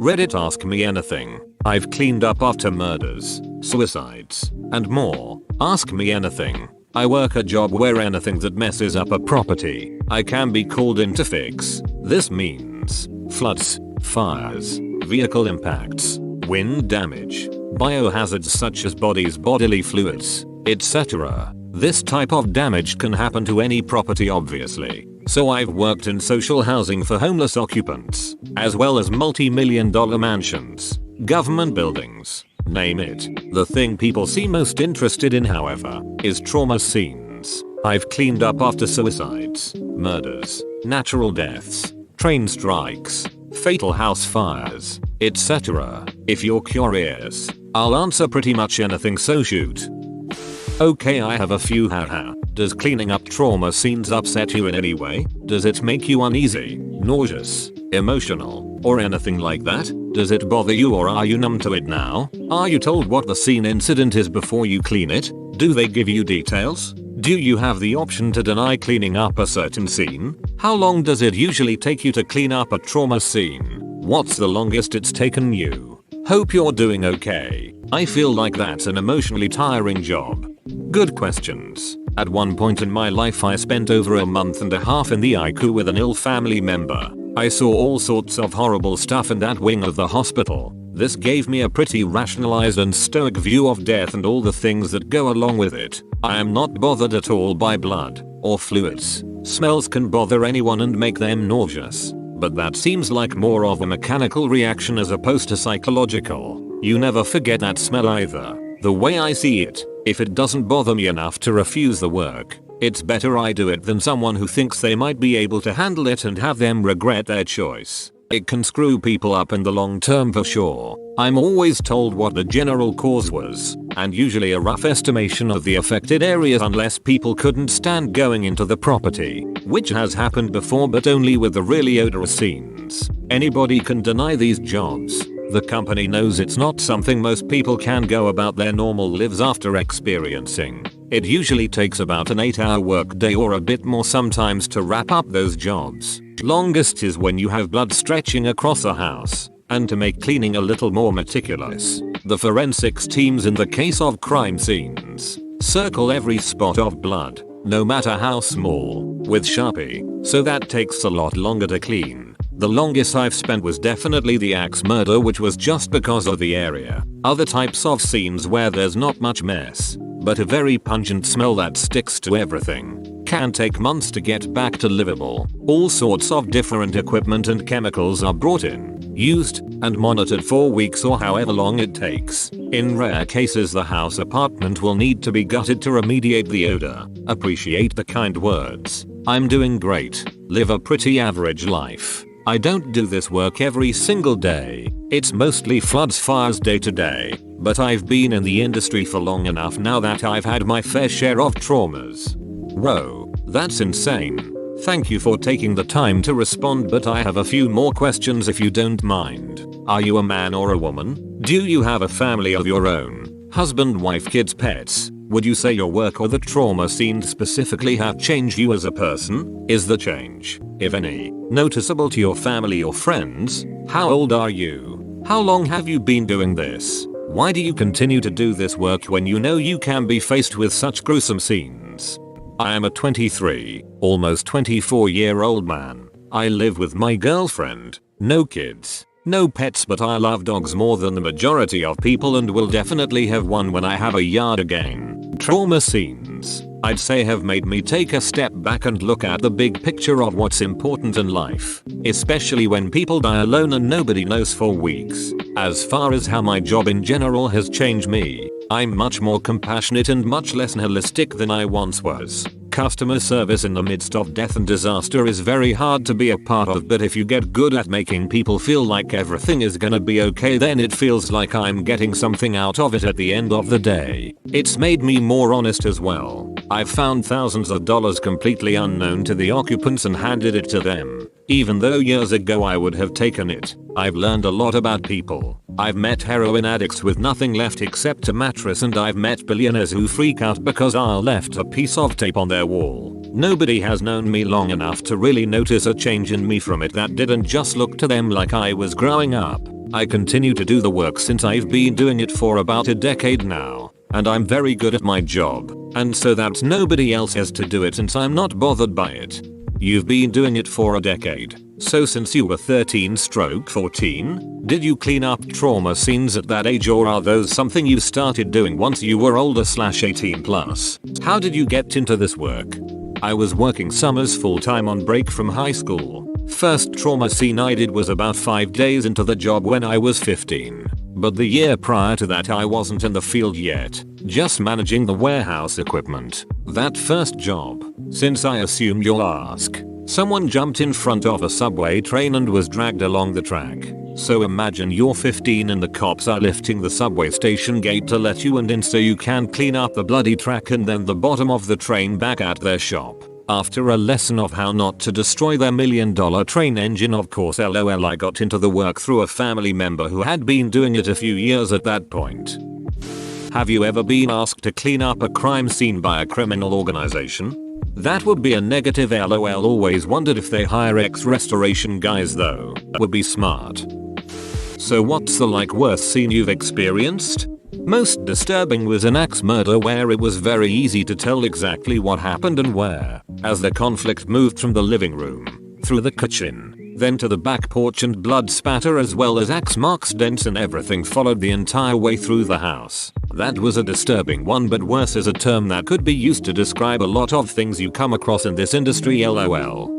Reddit Ask Me Anything. I've cleaned up after murders, suicides, and more. Ask me anything. I work a job where anything that messes up a property, I can be called in to fix. This means floods, fires, vehicle impacts, wind damage, biohazards such as bodies, bodily fluids, etc. This type of damage can happen to any property obviously. So I've worked in social housing for homeless occupants, as well as multi-million-dollar mansions, government buildings, name it. The thing people seem most interested in, however, is trauma scenes. I've cleaned up after suicides, murders, natural deaths, train strikes, fatal house fires, etc. If you're curious, I'll answer pretty much anything, so shoot. Okay, I have a few haha. Does cleaning up trauma scenes upset you in any way? Does it make you uneasy, nauseous, emotional, or anything like that? Does it bother you, or are you numb to it now? Are you told what the scene incident is before you clean it? Do they give you details? Do you have the option to deny cleaning up a certain scene? How long does it usually take you to clean up a trauma scene? What's the longest it's taken you? Hope you're doing okay. I feel like that's an emotionally tiring job. Good questions. At one point in my life I spent over a month and a half in the ICU with an ill family member. I saw all sorts of horrible stuff in that wing of the hospital. This gave me a pretty rationalized and stoic view of death and all the things that go along with it. I am not bothered at all by blood or fluids. Smells can bother anyone and make them nauseous, but that seems like more of a mechanical reaction as opposed to psychological. You never forget that smell either. The way I see it, if it doesn't bother me enough to refuse the work, it's better I do it than someone who thinks they might be able to handle it and have them regret their choice. It can screw people up in the long term for sure. I'm always told what the general cause was, and usually a rough estimation of the affected areas unless people couldn't stand going into the property, which has happened before but only with the really odorous scenes. Anybody can deny these jobs. The company knows it's not something most people can go about their normal lives after experiencing. It usually takes about an 8-hour workday or a bit more sometimes to wrap up those jobs. Longest is when you have blood stretching across a house. And to make cleaning a little more meticulous, the forensics teams in the case of crime scenes circle every spot of blood, no matter how small, with Sharpie, so that takes a lot longer to clean. The longest I've spent was definitely the axe murder, which was just because of the area. Other types of scenes where there's not much mess, but a very pungent smell that sticks to everything, can take months to get back to livable. All sorts of different equipment and chemicals are brought in, used, and monitored for weeks or however long it takes. In rare cases the house apartment will need to be gutted to remediate the odor. Appreciate the kind words. I'm doing great. Live a pretty average life. I don't do this work every single day. It's mostly floods, fires day to day, but I've been in the industry for long enough now that I've had my fair share of traumas. Whoa, that's insane. Thank you for taking the time to respond, but I have a few more questions if you don't mind. Are you a man or a woman? Do you have a family of your own? Husband, wife, kids, pets? Would you say your work or the trauma scenes specifically have changed you as a person? Is the change, if any, noticeable to your family or friends? How old are you? How long have you been doing this? Why do you continue to do this work when you know you can be faced with such gruesome scenes? I am a 23, almost 24-year-old man. I live with my girlfriend. No kids. No pets, but I love dogs more than the majority of people and will definitely have one when I have a yard again. Trauma scenes, I'd say, have made me take a step back and look at the big picture of what's important in life, especially when people die alone and nobody knows for weeks. As far as how my job in general has changed me, I'm much more compassionate and much less nihilistic than I once was. Customer service in the midst of death and disaster is very hard to be a part of, but if you get good at making people feel like everything is gonna be okay, then it feels like I'm getting something out of it at the end of the day. It's made me more honest as well. I've found thousands of dollars completely unknown to the occupants and handed it to them. Even though years ago I would have taken it, I've learned a lot about people. I've met heroin addicts with nothing left except a mattress, and I've met billionaires who freak out because I left a piece of tape on their wall. Nobody has known me long enough to really notice a change in me from it that didn't just look to them like I was growing up. I continue to do the work since I've been doing it for about a decade now. And I'm very good at my job. And so that nobody else has to do it since I'm not bothered by it. You've been doing it for a decade. So since you were 13/14, did you clean up trauma scenes at that age, or are those something you started doing once you were older/18 plus? How did you get into this work? I was working summers full time on break from high school. First trauma scene I did was about 5 days into the job when I was 15. But the year prior to that I wasn't in the field yet, just managing the warehouse equipment. That first job, since I assume you'll ask, someone jumped in front of a subway train and was dragged along the track. So imagine you're 15 and the cops are lifting the subway station gate to let you in so you can clean up the bloody track and then the bottom of the train back at their shop. After a lesson of how not to destroy their $1 million train engine, of course LOL, I got into the work through a family member who had been doing it a few years at that point. Have you ever been asked to clean up a crime scene by a criminal organization? That would be a negative LOL. Always wondered if they hire ex-restoration guys though. Would be smart. So what's the worst scene you've experienced? Most disturbing was an axe murder where it was very easy to tell exactly what happened and where, as the conflict moved from the living room, through the kitchen, then to the back porch, and blood spatter as well as axe marks, dents and everything followed the entire way through the house. That was a disturbing one, but worse is a term that could be used to describe a lot of things you come across in this industry LOL.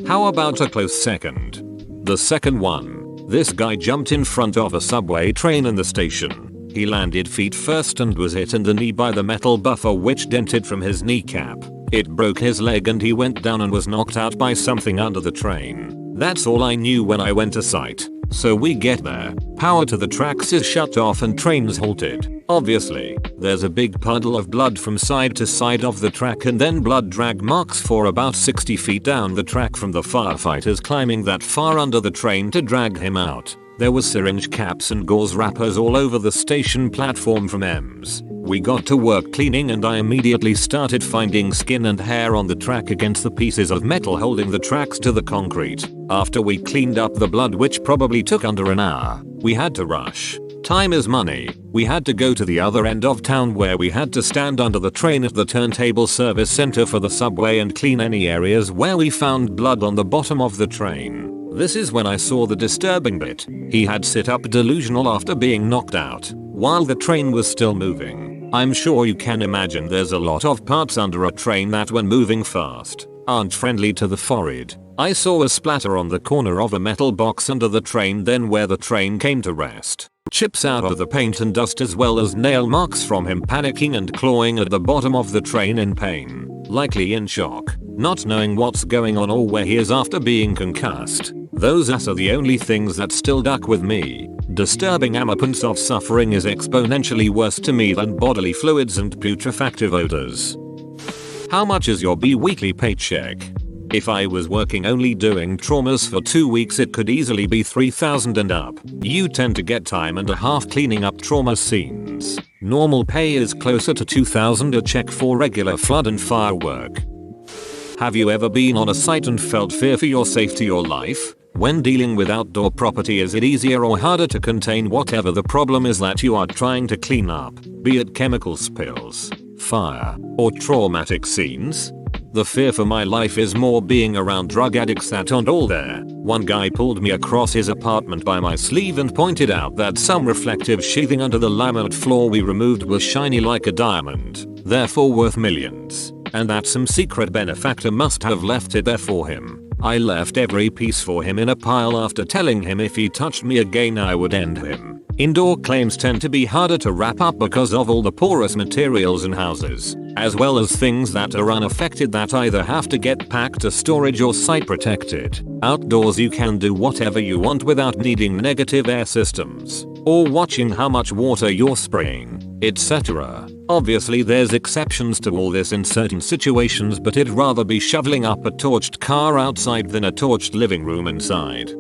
How about a close second? The second one. This guy jumped in front of a subway train in the station. He landed feet first and was hit in the knee by the metal buffer, which dented from his kneecap. It broke his leg and he went down and was knocked out by something under the train. That's all I knew when I went to site. So we get there, power to the tracks is shut off and trains halted. Obviously, there's a big puddle of blood from side to side of the track and then blood drag marks for about 60 feet down the track from the firefighters climbing that far under the train to drag him out. There was syringe caps and gauze wrappers all over the station platform from EMS. We got to work cleaning and I immediately started finding skin and hair on the track against the pieces of metal holding the tracks to the concrete. After we cleaned up the blood, which probably took under an hour, we had to rush. Time is money. We had to go to the other end of town where we had to stand under the train at the turntable service center for the subway and clean any areas where we found blood on the bottom of the train. This is when I saw the disturbing bit. He had sit up delusional after being knocked out while the train was still moving. I'm sure you can imagine there's a lot of parts under a train that when moving fast aren't friendly to the forehead. I saw a splatter on the corner of a metal box under the train, then where the train came to rest. Chips out of the paint and dust as well as nail marks from him panicking and clawing at the bottom of the train in pain, likely in shock, not knowing what's going on or where he is after being concussed. Those are the only things that still duck with me. Disturbing absence of suffering is exponentially worse to me than bodily fluids and putrefactive odors. How much is your bi-weekly paycheck? If I was working only doing traumas for 2 weeks, it could easily be $3,000 and up. You tend to get time and a half cleaning up trauma scenes. Normal pay is closer to $2,000 a check for regular flood and fire work. Have you ever been on a site and felt fear for your safety or life? When dealing with outdoor property, is it easier or harder to contain whatever the problem is that you are trying to clean up, be it chemical spills, fire, or traumatic scenes? The fear for my life is more being around drug addicts that aren't all there. One guy pulled me across his apartment by my sleeve and pointed out that some reflective sheathing under the laminate floor we removed was shiny like a diamond, therefore worth millions, and that some secret benefactor must have left it there for him. I left every piece for him in a pile after telling him if he touched me again I would end him. Indoor claims tend to be harder to wrap up because of all the porous materials in houses, as well as things that are unaffected that either have to get packed to storage or site protected. Outdoors you can do whatever you want without needing negative air systems, or watching how much water you're spraying, etc. Obviously there's exceptions to all this in certain situations, but it'd rather be shoveling up a torched car outside than a torched living room inside.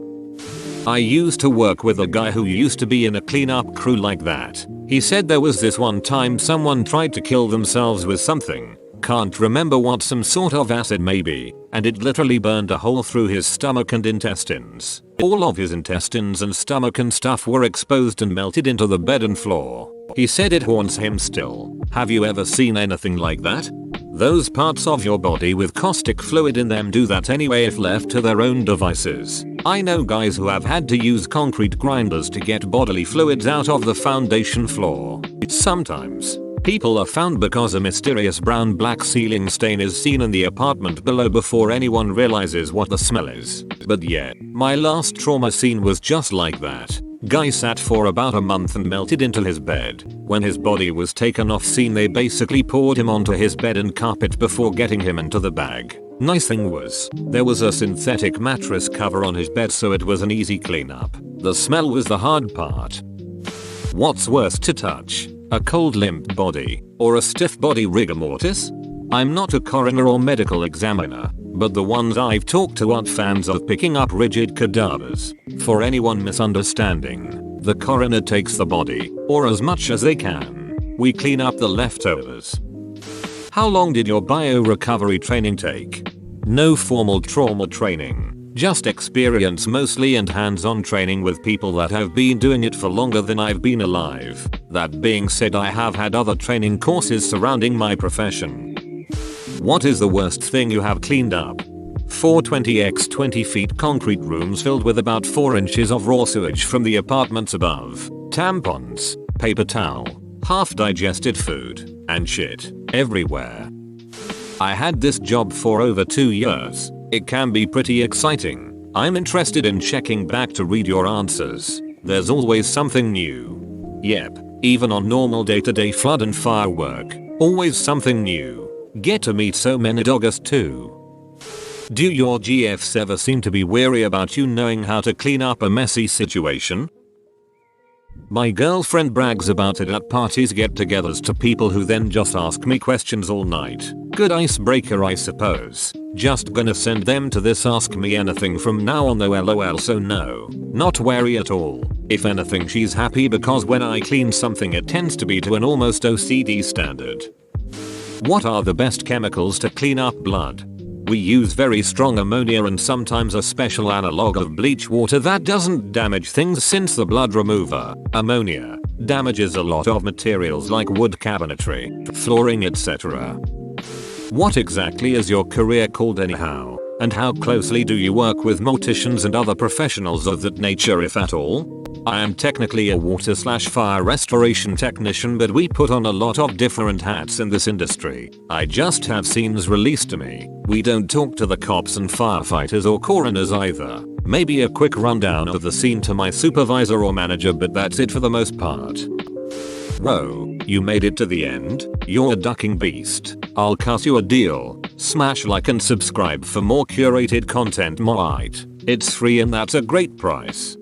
I used to work with a guy who used to be in a cleanup crew like that. He said there was this one time someone tried to kill themselves with something, can't remember what, some sort of acid maybe, and it literally burned a hole through his stomach and intestines. All of his intestines and stomach and stuff were exposed and melted into the bed and floor. He said it haunts him still. Have you ever seen anything like that? Those parts of your body with caustic fluid in them do that anyway if left to their own devices. I know guys who have had to use concrete grinders to get bodily fluids out of the foundation floor. Sometimes, people are found because a mysterious brown-black ceiling stain is seen in the apartment below before anyone realizes what the smell is. But yeah, my last trauma scene was just like that. Guy sat for about a month and melted into his bed. When his body was taken off scene, they basically poured him onto his bed and carpet before getting him into the bag. Nice thing was, there was a synthetic mattress cover on his bed, so it was an easy cleanup. The smell was the hard part. What's worse to touch? A cold limp body, or a stiff body rigor mortis? I'm not a coroner or medical examiner, but the ones I've talked to aren't fans of picking up rigid cadavers. For anyone misunderstanding, the coroner takes the body, or as much as they can. We clean up the leftovers. How long did your bio-recovery training take? No formal trauma training. Just experience mostly and hands-on training with people that have been doing it for longer than I've been alive. That being said, I have had other training courses surrounding my profession. What is the worst thing you have cleaned up? 4 20x 20 feet concrete rooms filled with about 4 inches of raw sewage from the apartments above. Tampons, paper towel, half-digested food, and shit everywhere. I had this job for over 2 years. It can be pretty exciting. I'm interested in checking back to read your answers. There's always something new. Yep, even on normal day-to-day flood and fire work, always something new. Get to meet so many doggers too. Do your GFs ever seem to be weary about you knowing how to clean up a messy situation? My girlfriend brags about it at parties, get-togethers to people who then just ask me questions all night. Good icebreaker, I suppose. Just gonna send them to this Ask Me Anything from now on though, lol, so no, not wary at all. If anything, she's happy because when I clean something it tends to be to an almost OCD standard. What are the best chemicals to clean up blood? We use very strong ammonia and sometimes a special analog of bleach water that doesn't damage things, since the blood remover, ammonia, damages a lot of materials like wood cabinetry, flooring, etc. What exactly is your career called anyhow? And how closely do you work with morticians and other professionals of that nature, if at all? I am technically a water/fire restoration technician, but we put on a lot of different hats in this industry. I just have scenes released to me. We don't talk to the cops and firefighters or coroners either. Maybe a quick rundown of the scene to my supervisor or manager, but that's it for the most part. Whoa, you made it to the end? You're a ducking beast. I'll cut you a deal. Smash like and subscribe for more curated content. It's free and that's a great price.